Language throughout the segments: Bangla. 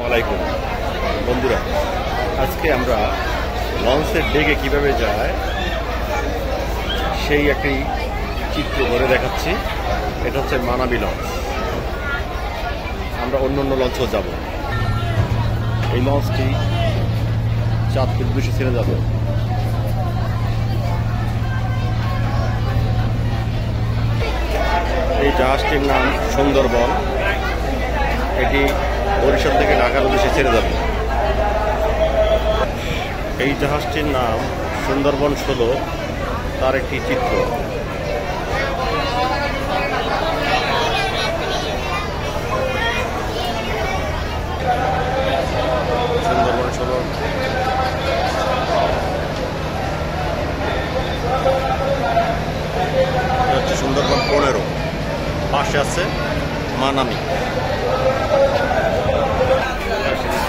আলাইকুম বন্ধুরা, আজকে আমরা লঞ্চের ডেকে কিভাবে যায় সেই একটি চিত্র ধরে দেখাচ্ছি। এটা হচ্ছে মানাবী লঞ্চ। আমরা অন্য লঞ্চেও যাব। এই লঞ্চটি চাঁদপুর উদ্দেশ্যে ছেড়ে যাবে। এই জাহাজটির নাম সুন্দরবন। এটি বরিশাল থেকে ঢাকার উদ্দেশ্যে ছেড়ে যাবে। এই জাহাজটির নাম সুন্দরবন 16, তার একটি চিত্র। সুন্দরবন 16 হচ্ছে সুন্দরবন 15, পাশে আছে মানামি।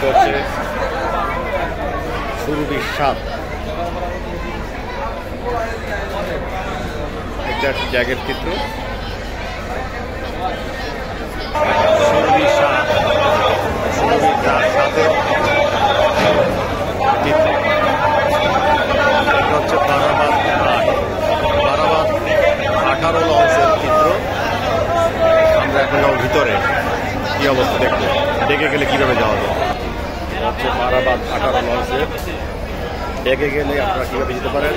হচ্ছে সুরভি 7। এটা একটি জায়গার চিত্র। সুরভি 7, সুরভি 7-এর চিত্র। এটা হচ্ছে বারাবাদ 18 লঞ্চের চিত্র। আমরা এখন যাবো ভিতরে, কি অবস্থা দেখবো, ডেকে গেলে কিভাবে যাওয়া যায়। হচ্ছে বারাবাদ 18 লঞ্চের ডেকে গেলে আপনারা কীভাবে যেতে পারেন,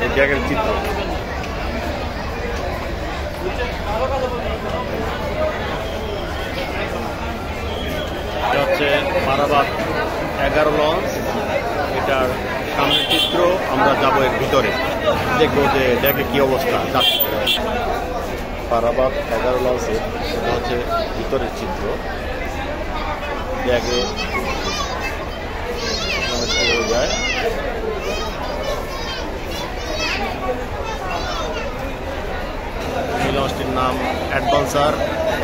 এই ডেকের চিত্র। এটা হচ্ছে বারাবাদ 11 লঞ্চ। এটার সামনের চিত্র। আমরা যাবো এর ভিতরে, দেখবো যে ডেকে কি অবস্থা। বারাবাদ 11 লঞ্চের এটা হচ্ছে ভিতরের চিত্র। ডেকে যায়। এই লঞ্চটির নাম অ্যাডভেঞ্চার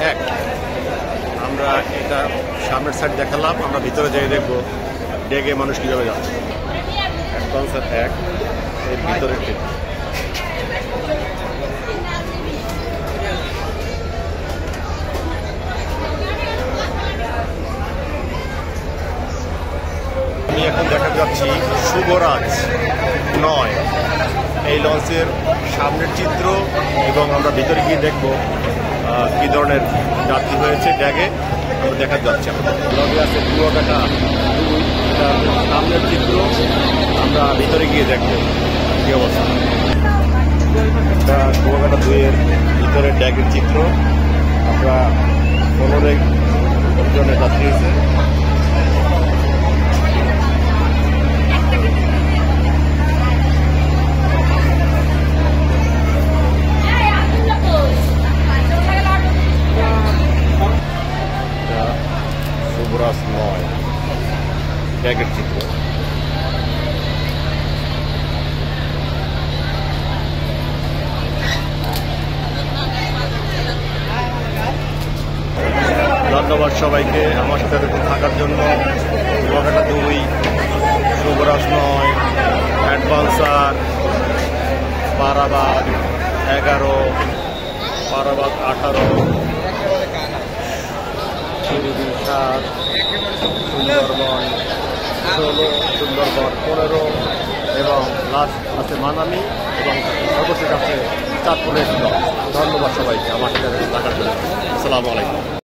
1। আমরা এটা সামনের সাইড দেখালাম, আমরা ভিতরে যাই দেখবো ডেকে মানুষ কীভাবে যাচ্ছে। অ্যাডভেঞ্চার 1 এর ভিতরের চিত্র। আমি এখন দেখা যাচ্ছি শুভরাজ 9, এই লঞ্চের সামনের চিত্র। এবং আমরা ভিতরে গিয়ে দেখবো কি ধরনের যাত্রী হয়েছে ড্যাগে, আমরা দেখা যাচ্ছে। লগে আছে কুয়াকাটা 2, এটার সামনের চিত্র। আমরা ভিতরে গিয়ে দেখবো কি অবস্থা। এটা কুয়াকাটা 2-এর ভিতরের ড্যাগের চিত্র। আমরা 15 জনের যাত্রী হয়েছে। শুভরাজ 9 ড্যাগের চিত্র। ধন্যবাদ সবাইকে আমার সাথে থাকার জন্য। কুয়াকাটা 2, শুভরাজ 9, অ্যাডভেঞ্চার, বারাবাদ 11, বারাবাদ 18, সুরভি 7, সুন্দরবন 16, সুন্দরবন 15 এবং লাস্ট আছে মানামি এবং সর্বশেষ আছে চাঁদপুরের। ধন্যবাদ সবাইকে আমার সাথে থাকার জন্য। আসসালামু আলাইকুম।